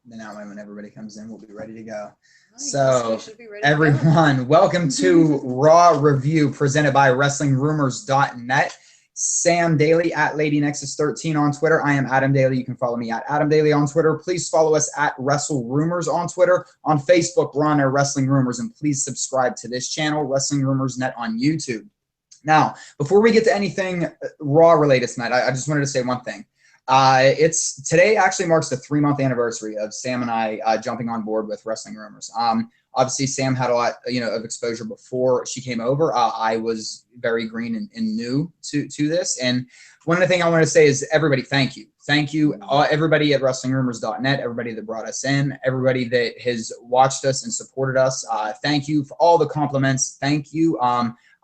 Then that way, when everybody comes in, we'll be ready to go. So, everyone, welcome to Raw Review presented by WrestlingRumors.net. Sam Daly at Lady Nexus 13 on Twitter. I am Adam Daly. You can follow me at Adam Daly on Twitter. Please follow us at Wrestle Rumors on Twitter. On Facebook, we're on our Wrestling Rumors, and please subscribe to this channel, Wrestling Rumors Net on YouTube. Now, before we get to anything Raw related tonight, I just wanted to say one thing. Today actually marks the 3-month anniversary of Sam and I jumping on board with Wrestling Rumors. Obviously, Sam had a lot, of exposure before she came over. I was very green and new to this. And one of the things I want to say is, everybody, thank you. Thank you, everybody at WrestlingRumors.net, everybody that brought us in, everybody that has watched us and supported us. Thank you for all the compliments. Thank you.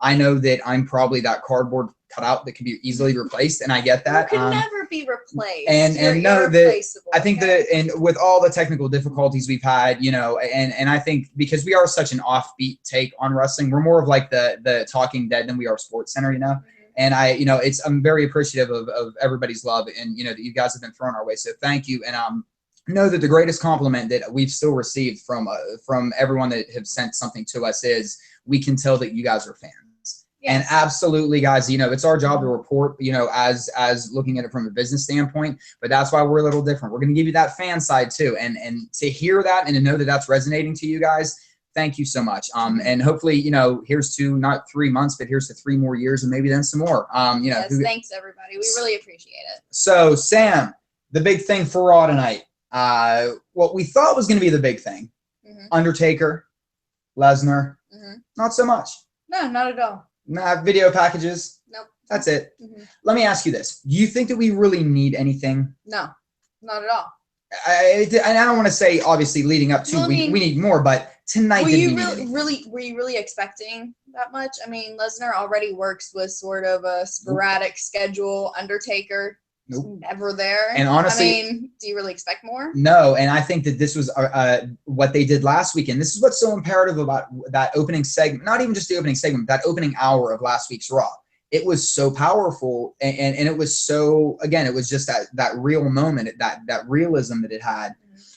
I know that I'm probably that cardboard cutout that can be easily replaced, and I get that. You can never be replaced. And know that I think that, and with all the technical difficulties we've had, and I think because we are such an offbeat take on wrestling, we're more of like the Talking Dead than we are Sports Center, And I'm very appreciative of everybody's love, and that you guys have been thrown our way. So thank you, and know that the greatest compliment that we've still received from everyone that have sent something to us is, we can tell that you guys are fans. Yes. And absolutely, guys, it's our job to report, as looking at it from a business standpoint, but that's why we're a little different. We're going to give you that fan side too. And to hear that and to know that that's resonating to you guys, thank you so much. And hopefully, here's to not 3 months, but here's to 3 more years and maybe then some more. Yes, thanks everybody. We really appreciate it. So Sam, the big thing for Raw tonight, what we thought was going to be the big thing, Undertaker, Lesnar, not so much. No, not at all. Nah, video packages. Nope. That's it. Let me ask you this. Do you think that we really need anything? No, not at all. And I don't want to say, obviously, leading up to, we need more, but tonight, were you really expecting that much? I mean, Lesnar already works with sort of a sporadic schedule. Undertaker, never there. And honestly, do you really expect more? No, and I think that this was what they did last week, and this is what's so imperative about that opening segment. Not even just the opening segment, that opening hour of last week's Raw. It was so powerful, and it was so, again, it was just that real moment, that realism that it had.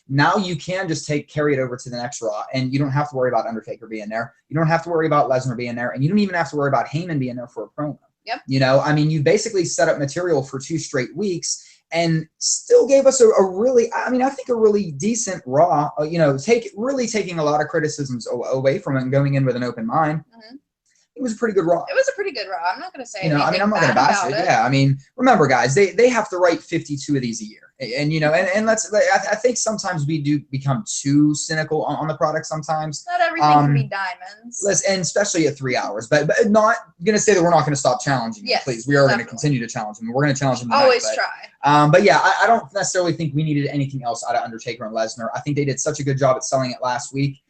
Now you can just carry it over to the next Raw, and you don't have to worry about Undertaker being there. You don't have to worry about Lesnar being there, and you don't even have to worry about Heyman being there for a promo. Yep. You basically set up material for 2 straight weeks and still gave us a really decent Raw, really taking a lot of criticisms away from it and going in with an open mind. It was a pretty good Raw. It was a pretty good Raw. I'm not going to say I'm not going to bash it. Yeah, remember, guys, they have to write 52 of these a year. And I think sometimes we do become too cynical on the product sometimes. Not everything can be diamonds. And especially at 3 hours. But not going to say that we're not going to stop challenging. Yes, please. We are going to continue to challenge them. We're going to challenge them tonight, always try. But yeah, I don't necessarily think we needed anything else out of Undertaker and Lesnar. I think they did such a good job at selling it last week.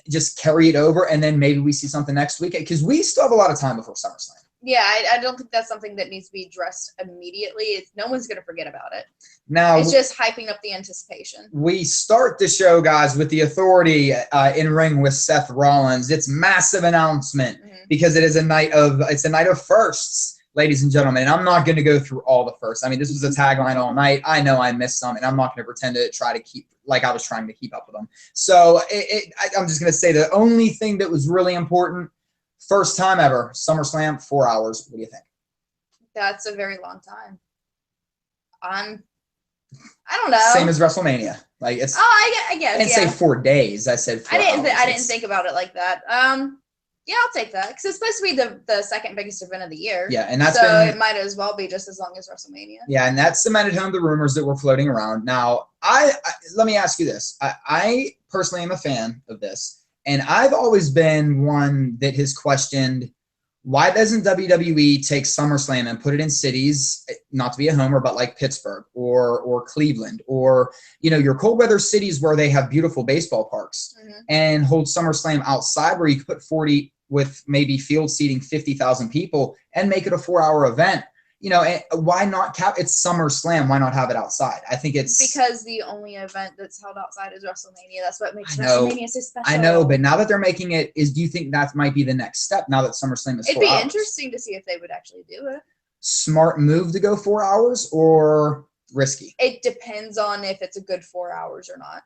Just carry it over, and then maybe we see something next week, because we still have a lot of time before SummerSlam. Yeah, I don't think that's something that needs to be addressed immediately. No one's going to forget about it. Now, it's just hyping up the anticipation. We start the show, guys, with the Authority in ring with Seth Rollins. It's massive announcement because it's a night of firsts, ladies and gentlemen. And I'm not going to go through all the firsts. This was a tagline all night. I know I missed some, and I'm not going to pretend to try to keep like I was trying to keep up with them. So I'm just going to say the only thing that was really important, first time ever, SummerSlam, 4 hours. What do you think? That's a very long time. I don't know. Same as WrestleMania. Like it's. Oh, I guess. I didn't say 4 days. I said 4 hours. I didn't think about it like that. Yeah, I'll take that because it's supposed to be the second biggest event of the year. Yeah, and that's it might as well be just as long as WrestleMania. Yeah, and that cemented home the rumors that were floating around. Now, let me ask you this: I personally am a fan of this, and I've always been one that has questioned, why doesn't WWE take SummerSlam and put it in cities, not to be a homer, but like Pittsburgh or Cleveland or, your cold weather cities where they have beautiful baseball parks, and hold SummerSlam outside where you could put 40 with maybe field seating 50,000 people and make it a 4-hour event. Why not it's SummerSlam. Why not have it outside? I think it's because the only event that's held outside is WrestleMania. That's what makes WrestleMania so special. I know, but now that they're making it, do you think that might be the next step now that SummerSlam is 4 hours? It'd be interesting to see if they would actually do it. Smart move to go 4 hours, or risky. It depends on if it's a good 4 hours or not.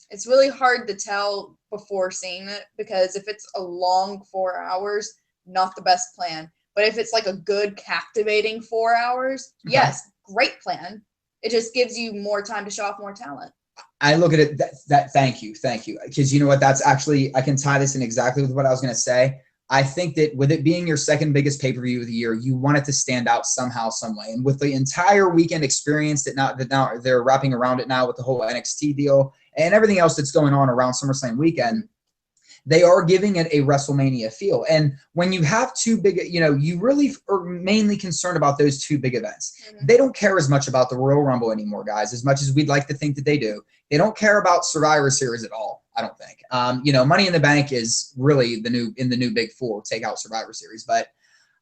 It's really hard to tell before seeing it, because if it's a long 4 hours, not the best plan. But if it's like a good, captivating 4 hours, yes, great plan. It just gives you more time to show off more talent. I look at it thank you. Because you know what, that's actually, I can tie this in exactly with what I was going to say. I think that with it being your second biggest pay-per-view of the year, you want it to stand out somehow, some way. And with the entire weekend experience that now they're wrapping around it now with the whole NXT deal and everything else that's going on around SummerSlam weekend, they are giving it a WrestleMania feel. And when you have two big, you really are mainly concerned about those two big events. They don't care as much about the Royal Rumble anymore, guys, as much as we'd like to think that they do. They don't care about Survivor Series at all, I don't think. Money in the Bank is really the new big four, take out Survivor Series. But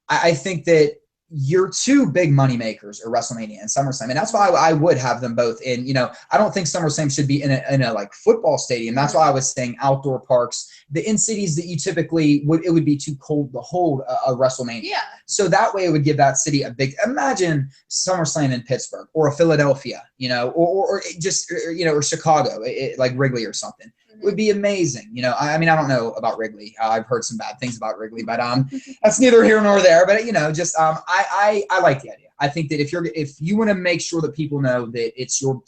I think that your two big money makers are WrestleMania and SummerSlam, and that's why I would have them both in. I don't think SummerSlam should be in a like football stadium. That's why I was saying outdoor parks, in cities that you typically it would be too cold to hold a WrestleMania. Yeah. So that way it would give that city a big. Imagine SummerSlam in Pittsburgh or a Philadelphia, or Chicago, like Wrigley or something. It would be amazing. I mean, I don't know about Wrigley. I've heard some bad things about Wrigley, but that's neither here nor there. But I like the idea. I think that if you want to make sure that people know that it's your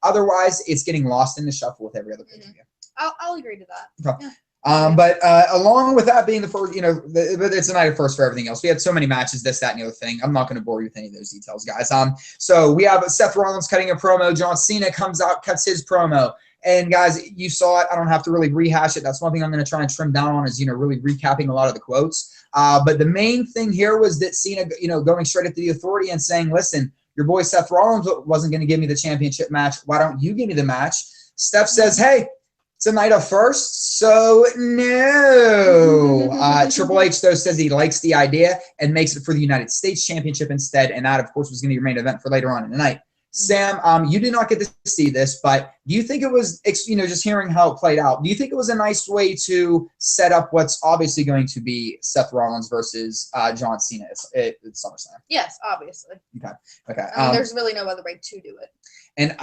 otherwise it's getting lost in the shuffle with every other pay-per-view. I'll agree to that. Okay. Yeah. But along with that being the first, but it's a night of first for everything else. We had so many matches, this, that, and the other thing. I'm not going to bore you with any of those details, guys. So we have Seth Rollins cutting a promo. John Cena comes out, cuts his promo. And guys, you saw it. I don't have to really rehash it. That's one thing I'm going to try and trim down on is, really recapping a lot of the quotes. But the main thing here was that Cena, going straight at the authority and saying, listen, your boy Seth Rollins wasn't going to give me the championship match. Why don't you give me the match? Steph says, hey, it's a night of first, so no. Triple H, though, says he likes the idea and makes it for the United States Championship instead. And that, of course, was going to be your main event for later on in the night. Sam, you did not get to see this, but do you think it was, just hearing how it played out, do you think it was a nice way to set up what's obviously going to be Seth Rollins versus John Cena at SummerSlam? Yes, obviously. Okay. I mean, there's really no other way to do it. And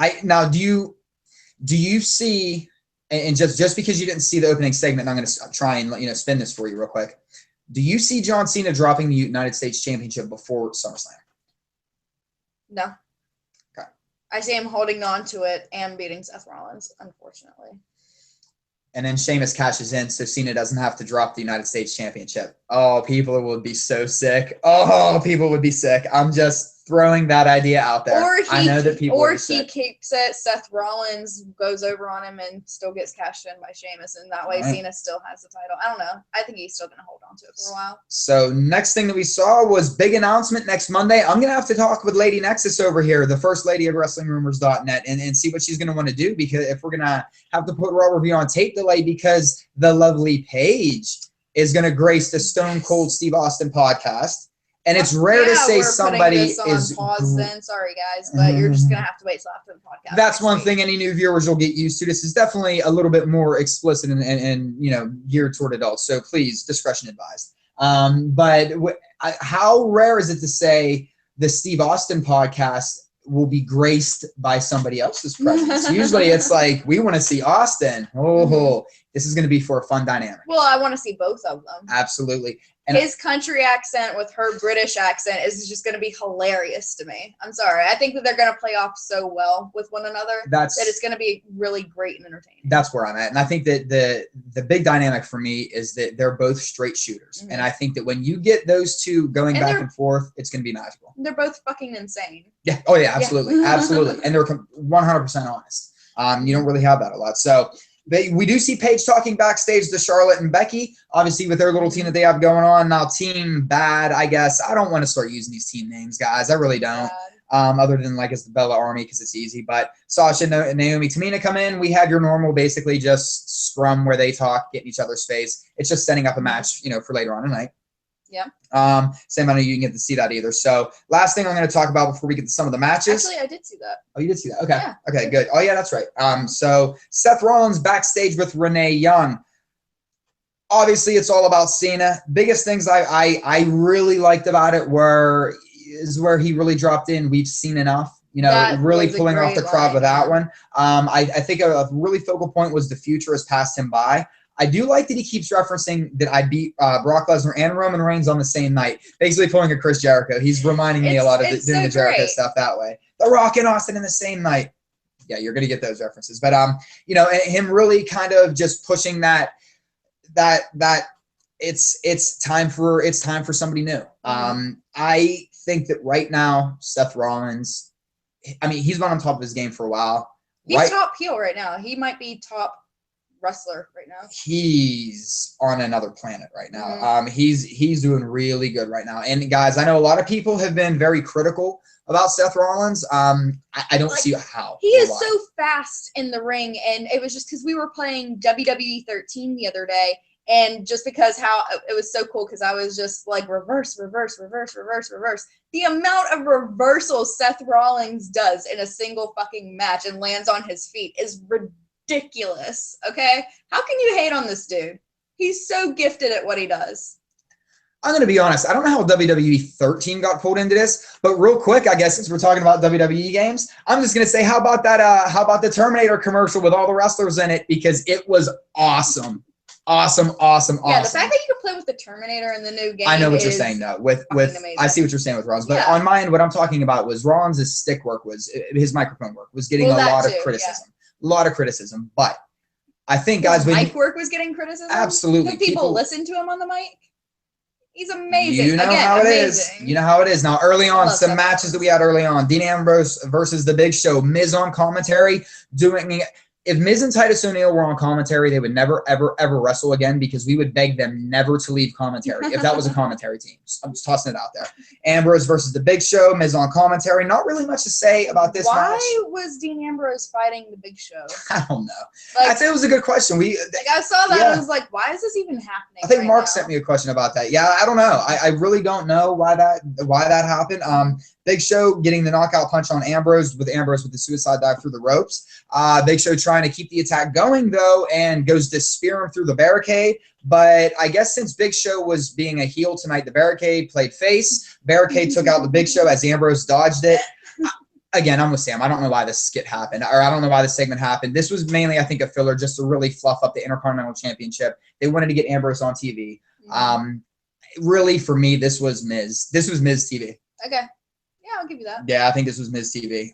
do you see, and just because you didn't see the opening segment, I'm going to try and spin this for you real quick. Do you see John Cena dropping the United States Championship before SummerSlam? No. I see him holding on to it and beating Seth Rollins, unfortunately. And then Sheamus cashes in, so Cena doesn't have to drop the United States Championship. Oh, people would be so sick. Oh, people would be sick. I'm just throwing that idea out there. I know that people would be sick. Keeps it, Seth Rollins goes over on him and still gets cashed in by Sheamus, and that way Cena still has the title. I don't know. I think he's still going to hold on to it for a while. So next thing that we saw was big announcement next Monday. I'm going to have to talk with Lady Nexus over here, the first lady of WrestlingRumors.net, and see what she's going to want to do, because if we're going to have to put Raw Review on tape delay, because the lovely Paige is going to grace the Stone Cold Steve Austin podcast. And it's rare to say somebody is. Pause then. Sorry, guys, but you're just gonna have to wait till after the podcast. That's one thing any new viewers will get used to. This is definitely a little bit more explicit and geared toward adults. So please, discretion advised. But how rare is it to say the Steve Austin podcast will be graced by somebody else's presence? Usually, it's like we want to see Austin. This is going to be for a fun dynamic. Well, I want to see both of them. Absolutely. And his country accent with her British accent is just going to be hilarious to me. I'm sorry. I think that they're going to play off so well with one another that it's going to be really great and entertaining. That's where I'm at. And I think that the big dynamic for me is that they're both straight shooters. And I think that when you get those two going back and forth, it's going to be magical. They're both fucking insane. Yeah. Oh, yeah, absolutely. Yeah. Absolutely. And they're 100% honest. You don't really have that a lot. So we do see Paige talking backstage to Charlotte and Becky, obviously with their little team that they have going on. Now, Team Bad, I guess. I don't want to start using these team names, guys. I really don't. Other than like it's the Bella Army because it's easy. But Sasha and Naomi Tamina come in. We have your normal, basically just scrum where they talk, get in each other's face. It's just setting up a match, for later on tonight. Yeah. Sam, I know you didn't get to see that either. So last thing I'm going to talk about before we get to some of the matches. Actually, I did see that. Oh, you did see that? Okay. Yeah. Okay, good. Oh, yeah, that's right. So Seth Rollins backstage with Renee Young. Obviously, it's all about Cena. Biggest things I really liked about it is where he really dropped in. We've seen enough. You know, That really was a pulling off the great crowd line, with that yeah. one. I think a really focal point was the future has passed him by. I do like that he keeps referencing that I beat Brock Lesnar and Roman Reigns on the same night, basically pulling a Chris Jericho. He's reminding me a lot of doing so the Jericho great. stuff that way. The Rock and Austin in the same night. Yeah, you're gonna get those references, but you know, him really kind of just pushing that it's time for somebody new. I think that right now Seth Rollins, I mean, he's been on top of his game for a while. He's top heel right now. He might be top wrestler right now. He's on another planet right now. He's doing really good right now. And guys, I know a lot of people have been very critical about Seth Rollins. I don't see how. He is so fast in the ring, and it was just because we were playing WWE 13 the other day, and just because how it was so cool, because I was just like reverse. The amount of reversals Seth Rollins does in a single fucking match and lands on his feet is ridiculous. Okay, how can you hate on this dude? He's so gifted at what he does. I'm going to be honest. I don't know how WWE 13 got pulled into this, but real quick, I guess since we're talking about WWE games, I'm just going to say, how about that? How about the Terminator commercial with all the wrestlers in it? Because it was awesome. Yeah, the fact that you can play with the Terminator in the new game. I know what you're saying though. With amazing. I see what you're saying with Rollins, but on my end, what I'm talking about was Rollins' stick work his microphone work was getting a lot of criticism. A lot of criticism, but I think guys, mic work was getting criticism. Absolutely, Did people listen to him on the mic? He's amazing. You know how it is. You know how it is. Now, early on, some matches that we had early on: Dean Ambrose versus The Big Show. Miz on commentary doing. If Miz and Titus O'Neil were on commentary, they would never, ever, ever wrestle again because we would beg them never to leave commentary if that was a commentary team. I'm just tossing it out there. Ambrose versus The Big Show, Miz on commentary. Not really much to say about this match. Why was Dean Ambrose fighting The Big Show? I don't know. I'd say it was a good question. I saw that and I was like, why is this even happening? I think Mark sent me a question about that. Yeah, I don't know. I really don't know why that happened. Big Show getting the knockout punch on Ambrose with the suicide dive through the ropes. Big Show trying to keep the attack going, though, and goes to spear him through the barricade. But I guess since Big Show was being a heel tonight, the barricade played face. Barricade took out the Big Show as Ambrose dodged it. Again, I'm with Sam. I don't know why this skit happened, or I don't know why this segment happened. This was mainly, I think, a filler just to really fluff up the Intercontinental Championship. They wanted to get Ambrose on TV. Really, for me, this was Miz. This was Miz TV. Okay. Yeah, I'll give you that. Yeah, I think this was Miz TV.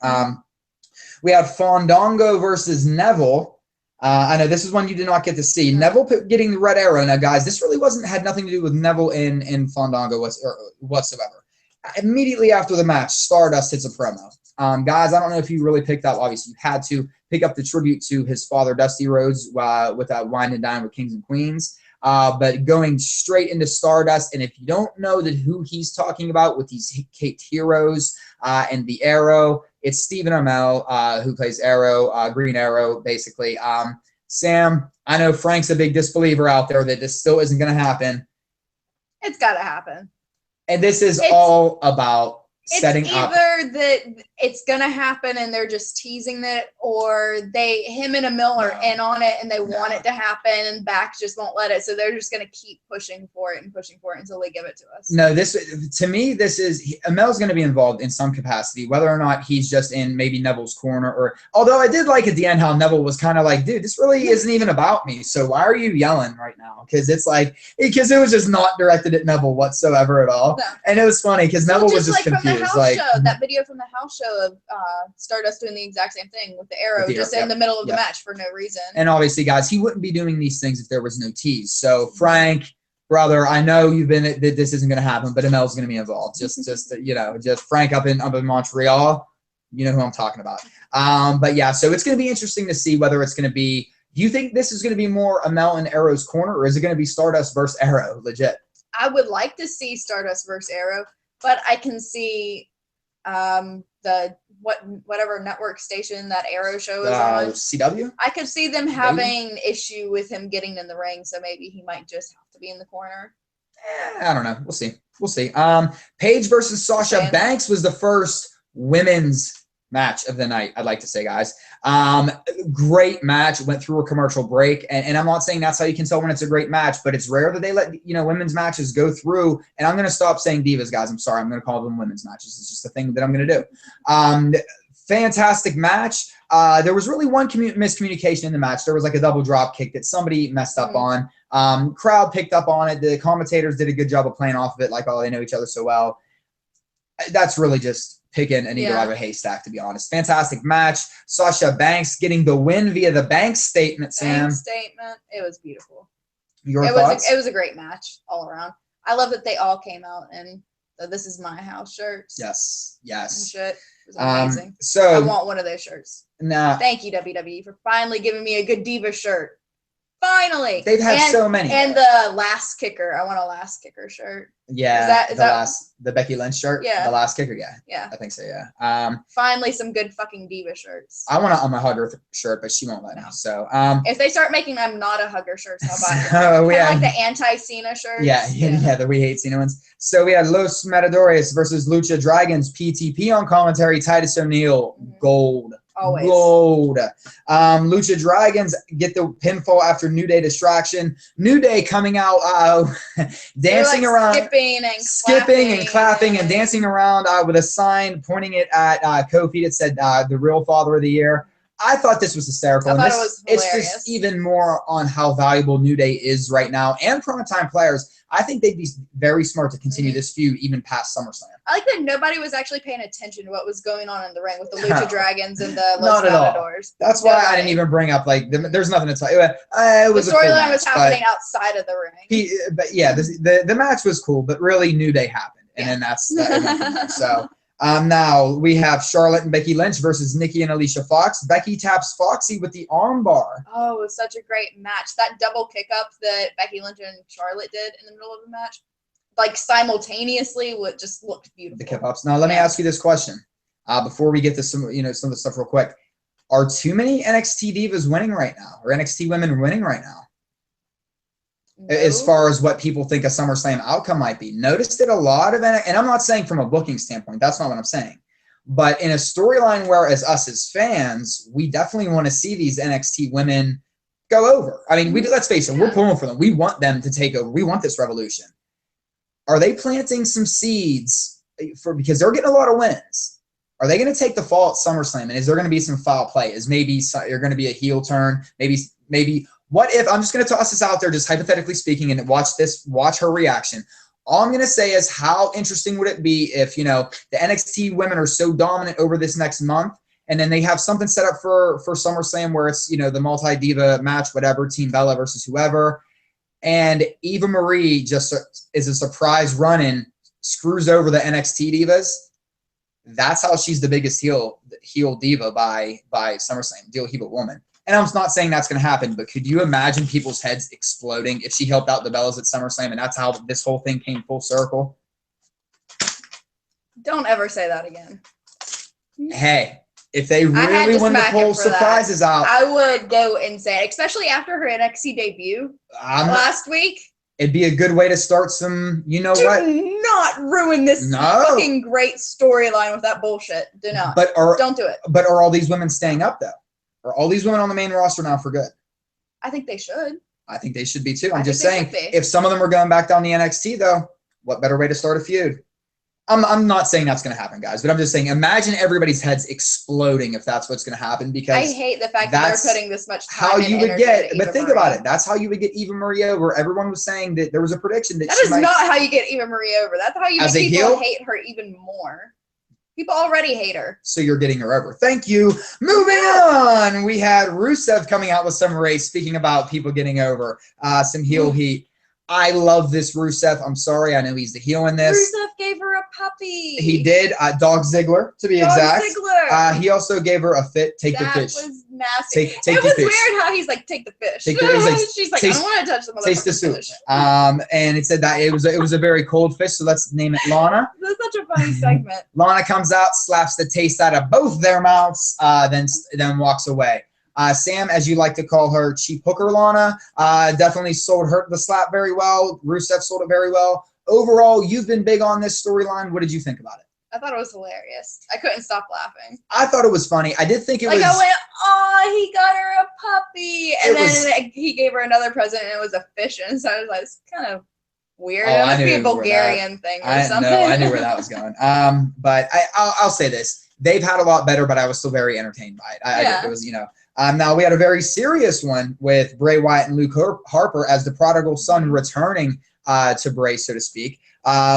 We have Fandango versus Neville. I know this is one you did not get to see. Neville getting the red arrow. Now, guys, this really had nothing to do with Neville in Fandango whatsoever. Immediately after the match, Stardust hits a promo. Guys, I don't know if you really picked up. Obviously, you had to pick up the tribute to his father, Dusty Rhodes, with that Wine and Dine with Kings and Queens. But going straight into Stardust, and if you don't know who he's talking about with these caped heroes and the Arrow, it's Stephen Amell who plays Arrow, Green Arrow, basically. Sam, I know Frank's a big disbeliever out there that this still isn't going to happen. It's got to happen. And this is all about setting up. It's either that it's going to happen and they're just teasing it, or him and Amell are in on it and they want it to happen, and Back just won't let it. So they're just going to keep pushing for it until they give it to us. No, to me, Amell's going to be involved in some capacity, whether or not he's just in maybe Neville's corner. Although I did like at the end how Neville was kind of like, dude, this really isn't even about me. So why are you yelling right now? Because it was just not directed at Neville whatsoever at all. No. And it was funny because Neville was just confused. That video from the house show of Stardust doing the exact same thing with the Arrow in the middle of the match for no reason. And obviously, guys, he wouldn't be doing these things if there was no tease. So Frank, brother, I know this isn't going to happen, but Amell's going to be involved. Just Frank up in Montreal, you know who I'm talking about. But yeah, so it's going to be interesting to see whether it's going to be. Do you think this is going to be more Amell and Arrow's corner, or is it going to be Stardust versus Arrow? Legit. I would like to see Stardust versus Arrow. But I can see whatever network station that Arrow show is on. CW? I could see them having issue with him getting in the ring, so maybe he might just have to be in the corner. I don't know. We'll see. Paige versus Sasha Banks was the first women's match of the night, I'd like to say, guys. Great match. Went through a commercial break, and I'm not saying that's how you can tell when it's a great match, but it's rare that they let women's matches go through. And I'm going to stop saying divas, guys. I'm sorry. I'm going to call them women's matches. It's just a thing that I'm going to do. fantastic match. There was really one miscommunication in the match. There was like a double drop kick that somebody messed up on. Crowd picked up on it. The commentators did a good job of playing off of it, like, oh, they know each other so well. That's really just picking a needle out of a haystack, to be honest. Fantastic match. Sasha Banks getting the win via the Banks statement, Sam. Banks statement. It was beautiful. Your thoughts? It was a great match all around. I love that they all came out in the "This Is My House" shirts. Yes. And shit. It was amazing. So I want one of those shirts. Nah. Thank you, WWE, for finally giving me a good Diva shirt. Finally. They've had so many. And the Last Kicker. I want a Last Kicker shirt. Yeah. The Becky Lynch shirt? Yeah. The Last Kicker guy. Yeah. I think so, yeah. Finally some good fucking Diva shirts. I want I'm a hugger shirt, but she won't let me. So if they start making I'm not a hugger shirts, I'll buy them. Kind of like the anti-Cena shirts. Yeah, the We Hate Cena ones. So we had Los Matadores versus Lucha Dragons, PTP on commentary, Titus O'Neil, gold. Always. Gold. Lucha Dragons get the pinfall after New Day distraction. New Day coming out dancing around. Skipping and clapping and dancing around with a sign pointing it at Kofi that said the real father of the year. I thought this was hysterical. I thought it was hilarious. It's just even more on how valuable New Day is right now. And primetime players, I think they'd be very smart to continue this feud even past SummerSlam. I like that nobody was actually paying attention to what was going on in the ring with the Lucha Dragons and the Los Matadors. That's why I didn't even bring up, like, there's nothing to tell you. It was the storyline was happening outside of the ring. But yeah, the match was cool, but really New Day happened. And then that's that. So now we have Charlotte and Becky Lynch versus Nikki and Alicia Fox. Becky taps Foxy with the armbar. Oh, it was such a great match. That double kick up that Becky Lynch and Charlotte did in the middle of the match, like simultaneously, would just looked beautiful. The kick ups. Now let me ask you this question before we get to some of the stuff real quick. Are too many NXT divas winning right now, or NXT women winning right now? No. As far as what people think a SummerSlam outcome might be. Notice that a lot of and I'm not saying from a booking standpoint, that's not what I'm saying. But in a storyline where as us as fans, we definitely want to see these NXT women go over. I mean, let's face it, we're pulling for them. We want them to take over. We want this revolution. Are they planting some seeds because they're getting a lot of wins? Are they going to take the fall at SummerSlam? And is there going to be some foul play? Is maybe you're going to be a heel turn? Maybe what if, I'm just going to toss this out there, just hypothetically speaking, and watch her reaction. All I'm going to say is, how interesting would it be if, the NXT women are so dominant over this next month, and then they have something set up for SummerSlam where it's, the multi-diva match, whatever, Team Bella versus whoever, and Eva Marie just is a surprise run-in, screws over the NXT divas. That's how she's the biggest heel diva by SummerSlam, heel woman. And I'm not saying that's going to happen, but could you imagine people's heads exploding if she helped out the Bellas at SummerSlam, and that's how this whole thing came full circle? Don't ever say that again. Hey, if they really want to pull surprises out, I would go insane, especially after her NXT debut last week. It'd be a good way to start some, Do not ruin this fucking great storyline with that bullshit. Do not. Don't do it. But are all these women staying up, though? Are all these women on the main roster now for good? I think they should. I think they should be, too. I'm just saying, if some of them are going back down the NXT, though, what better way to start a feud? I'm not saying that's going to happen, guys, but I'm just saying, imagine everybody's heads exploding if that's what's going to happen, because I hate the fact that they're putting this much time how you would get, but think about it. That's how you would get Eva Marie over. Everyone was saying that there was a prediction that is not how you get Eva Marie over. That's how you make people hate her even more. People already hate her. So you're getting her over. Thank you. Moving on. We had Rusev coming out with some race, speaking about people getting over, some heel heat. I love this Rusev. I'm sorry. I know he's the heel in this. Rusev gave her a puppy. He did. Dog Ziggler, to be exact. Ziggler. He also gave her a fit. Take the fish. That was nasty. Take it was weird how he's like, take the fish. She's like, I don't want to touch the motherfucking taste the soup. Fish. And it said that it was a very cold fish, so let's name it Lana. That's such a funny segment. Lana comes out, slaps the taste out of both their mouths, then walks away. Sam, as you like to call her, cheap hooker Lana, definitely sold her the slap very well. Rusev sold it very well. Overall, you've been big on this storyline. What did you think about it? I thought it was hilarious. I couldn't stop laughing. I thought it was funny. I did think it was... I went, oh, he got her a puppy. And then he gave her another present, and it was a fish. And so I was like, it's kind of weird. It must be a Bulgarian thing or something. No, I knew where that was going. But I'll say this. they've had a lot better, but I was still very entertained by it. I it was, you know. Now we had a very serious one with Bray Wyatt and Luke Harper as the prodigal son returning to Bray, so to speak.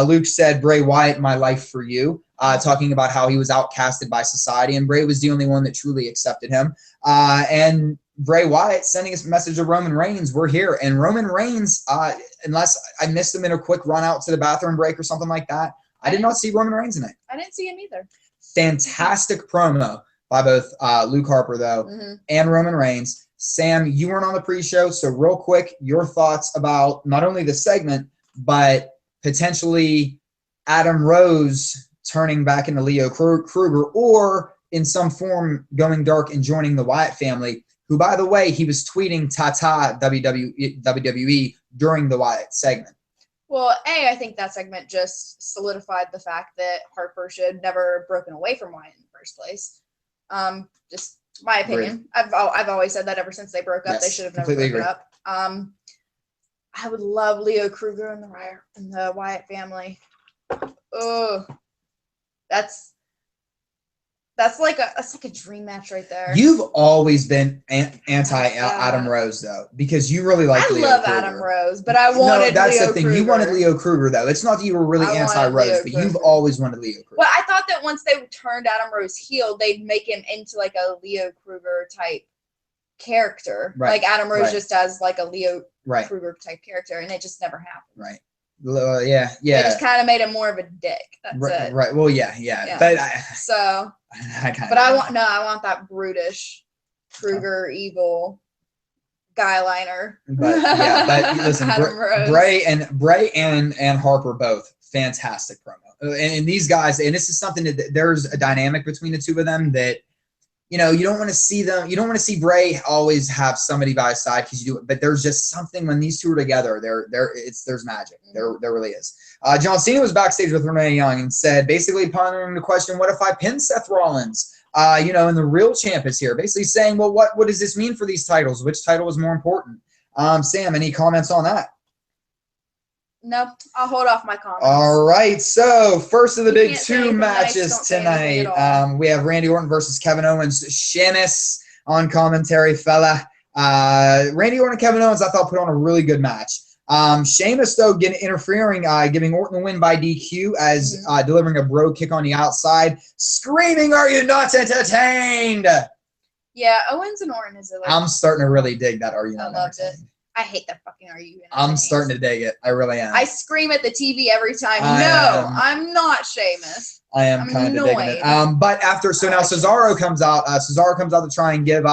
Luke said, "Bray Wyatt, my life for you," talking about how he was outcasted by society, and Bray was the only one that truly accepted him. And Bray Wyatt sending us a message to Roman Reigns, "We're here." And Roman Reigns, unless I missed him in a quick run out to the bathroom break or something like that, I did not see Roman Reigns tonight. I didn't see him either. Fantastic promo by both Luke Harper, though, and Roman Reigns. Sam, you weren't on the pre-show, so real quick, your thoughts about not only the segment, but potentially Adam Rose turning back into Leo Kruger, or in some form going dark and joining the Wyatt family, who, by the way, he was tweeting "Ta-ta WWE" during the Wyatt segment. Well, I think that segment just solidified the fact that Harper should never broken away from Wyatt in the first place. Just my opinion. I've always said that ever since they broke up. They should have never broken up. I would love Leo Kruger in the Wyatt family. Oh, that's like a dream match right there. You've always been anti Adam Rose, though, because you really like Leo Kruger. I love Adam Rose, but I wanted Leo that's the thing. Kruger. You wanted Leo Kruger, though. It's not that you were really anti-Rose, but you've always wanted Leo Kruger. Well, I thought that once they turned Adam Rose heel, they'd make him into like a Leo Kruger type character. Like Adam Rose just as like a Leo Kruger type character, and it just never happened. Right. Yeah. They just kind of made him more of a dick. That's it. Right. Well, yeah. But I want that brutish Kruger evil guy liner. But listen, Bray and Harper both fantastic promo, and these guys, and this is something that there's a dynamic between the two of them that. You know, you don't want to see them. You don't want to see Bray always have somebody by his side because you do it. But there's just something when these two are together. There's magic. There really is. John Cena was backstage with Renee Young and said, basically pondering the question, "What if I pin Seth Rollins? You know, and the real champ is here." Basically saying, well, what does this mean for these titles? Which title is more important? Sam, any comments on that? Nope, I'll hold off my comments. All right, so first of the big two matches tonight. We have Randy Orton versus Kevin Owens. Sheamus on commentary, fella. Randy Orton and Kevin Owens, I thought, put on a really good match. Sheamus, though, interfering, giving Orton the win by DQ as delivering a bro kick on the outside, screaming, "Are you not entertained?" Yeah, Owens and Orton is a I'm starting to really dig that "Are you not entertained?" I loved it. I hate that fucking "Are you entertained?" I'm starting to dig it. I really am. I scream at the TV every time. I'm not Sheamus. I am kind of digging it. But now Cesaro comes out. Cesaro comes out to try and give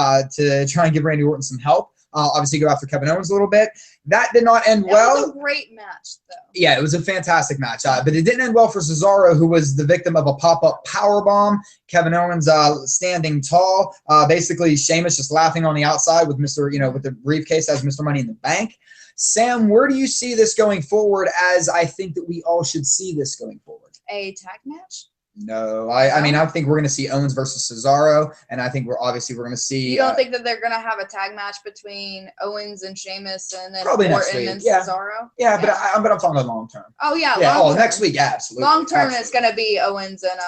Randy Orton some help. Obviously, go after Kevin Owens a little bit. That did not end well. It was a great match, though. Yeah, it was a fantastic match. But it didn't end well for Cesaro, who was the victim of a pop-up powerbomb. Kevin Owens standing tall. Basically, Sheamus just laughing on the outside with with the briefcase as Mr. Money in the Bank. Sam, where do you see this going forward? As I think that we all should see this going forward. A tag match? No, I mean, I think we're going to see Owens versus Cesaro, and I think we're going to see. You don't think that they're going to have a tag match between Owens and Sheamus, and then probably Orton and Cesaro? Yeah, but I'm talking about long term. Oh yeah, next week, absolutely. Long term is going to be Owens and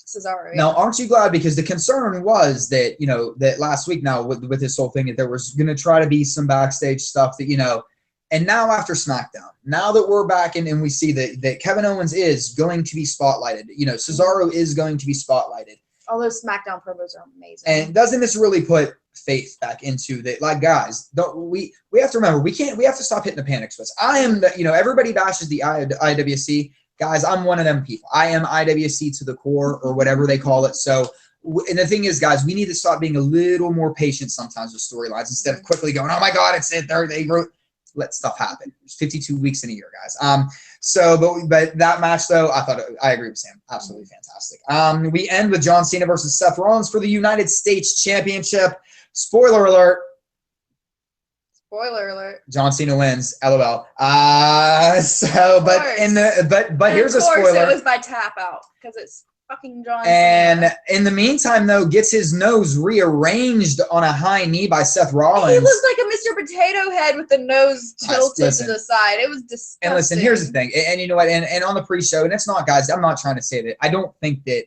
Cesaro. Yeah. Now, aren't you glad? Because the concern was that that last week now with this whole thing that there was going to try to be some backstage stuff that And now after SmackDown, now that we're back and we see that Kevin Owens is going to be spotlighted, Cesaro is going to be spotlighted. All those SmackDown promos are amazing. And doesn't this really put faith back into that? Like, guys, we have to remember, we have to stop hitting the panic switch. I am everybody bashes the IWC. Guys, I'm one of them people. I am IWC to the core, or whatever they call it. So, and the thing is, guys, we need to stop being a little more patient sometimes with storylines instead of quickly going, "Oh my God, they wrote." Let stuff happen. There's 52 weeks in a year, guys. But that match, though, I agree with Sam. Absolutely fantastic. We end with John Cena versus Seth Rollins for the United States Championship. Spoiler alert. Spoiler alert. John Cena wins. LOL. Here's a spoiler. It was by tap out because it's fucking John and Cena. In the meantime, though, gets his nose rearranged on a high knee by Seth Rollins. He looks like a Mr. Potato Head with the nose tilted to the side. It was disgusting. And listen, here's the thing. And you know what? And on the pre-show, and it's not, guys, I'm not trying to say that. I don't think that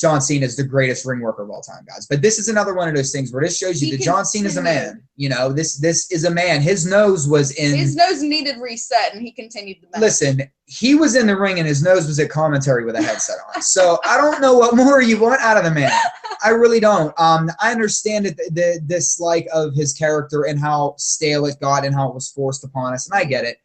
John Cena is the greatest ring worker of all time, guys. But this is another one of those things where this shows you that John Cena is a man. You know, this is a man. His nose needed reset, and he continued the match. Listen, he was in the ring and his nose was at commentary with a headset on. So I don't know what more you want out of the man. I really don't. I understand the dislike of his character and how stale it got and how it was forced upon us, and I get it.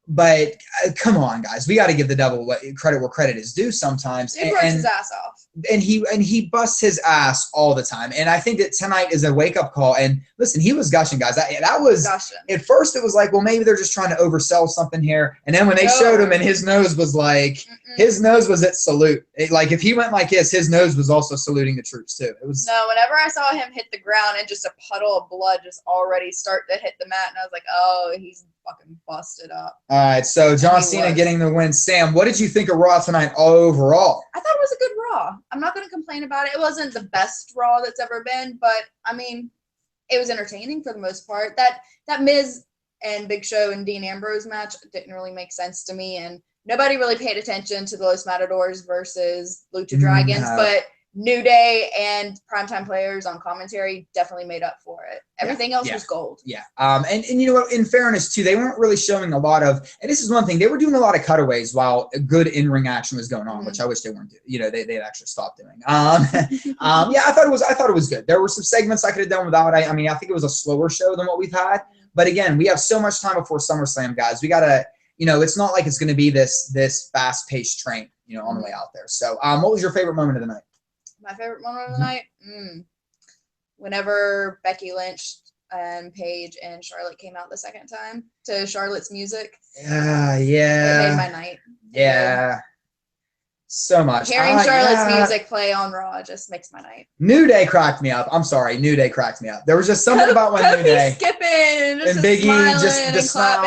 But come on, guys, we got to give the devil credit where credit is due sometimes. He works his ass off, and he busts his ass all the time. And I think that tonight is a wake up call. And listen, he was gushing, guys. That was gushing. At first it was like, well, maybe they're just trying to oversell something here. And then when they showed him, and his nose was like, his nose was at salute. Like if he went like this, his nose was also saluting the troops too. It was whenever I saw him hit the ground and just a puddle of blood just already start to hit the mat, and I was like, oh, he's fucking busted up. All right, so John Cena getting the win. Sam, what did you think of Raw tonight overall? I thought it was a good Raw. I'm not going to complain about it. It wasn't the best Raw that's ever been, but I mean, it was entertaining for the most part. That Miz and Big Show and Dean Ambrose match didn't really make sense to me, and nobody really paid attention to the Los Matadors versus Lucha Dragons, but New Day and Primetime Players on commentary definitely made up for it. Everything else was gold. Yeah. And you know what, in fairness too, they weren't really showing a lot of, and this is one thing, they were doing a lot of cutaways while a good in-ring action was going on, which I wish they weren't doing. You know, they'd actually stopped doing. Yeah, I thought it was good. There were some segments I could have done without. I mean, I think it was a slower show than what we've had. But again, we have so much time before SummerSlam, guys. We gotta, you know, it's not like it's gonna be this fast-paced train, you know, on the way out there. So what was your favorite moment of the night? My favorite moment of the night? Whenever Becky Lynch and Paige and Charlotte came out the second time to Charlotte's music. Yeah. It made my night. Yeah. So much. Hearing Charlotte's music play on Raw just makes my night. New Day cracked me up. I'm sorry. New Day cracked me up. There was just something about when New Day skipping and Big E just smile.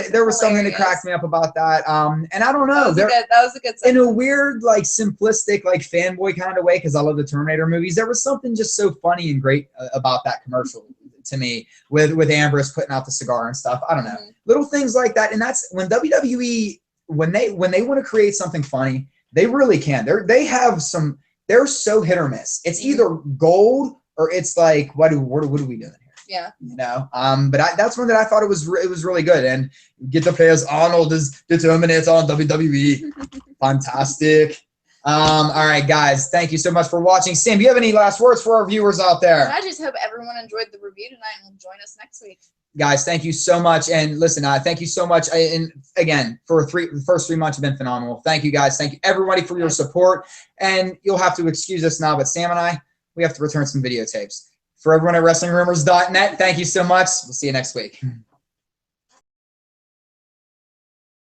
There was something that cracked me up about that. And I don't know. That was a good segment. In a weird, like simplistic, like fanboy kind of way, because I love the Terminator movies. There was something just so funny and great about that commercial to me with Ambrose putting out the cigar and stuff. I don't know. Little things like that. And that's when WWE, when they want to create something funny, they really can. They're so hit or miss. It's either gold or it's like, what are we doing here? Yeah. You know. But that's one that I thought it was really good. And get the players. Arnold is determined on WWE. Fantastic. All right, guys. Thank you so much for watching. Sam, do you have any last words for our viewers out there? I just hope everyone enjoyed the review tonight and will join us next week. Guys, thank you so much. And listen, thank you so much. And again, the first 3 months have been phenomenal. Thank you, guys. Thank you, everybody, for your support. And you'll have to excuse us now, but Sam and we have to return some videotapes. For everyone at WrestlingRumors.net, thank you so much. We'll see you next week.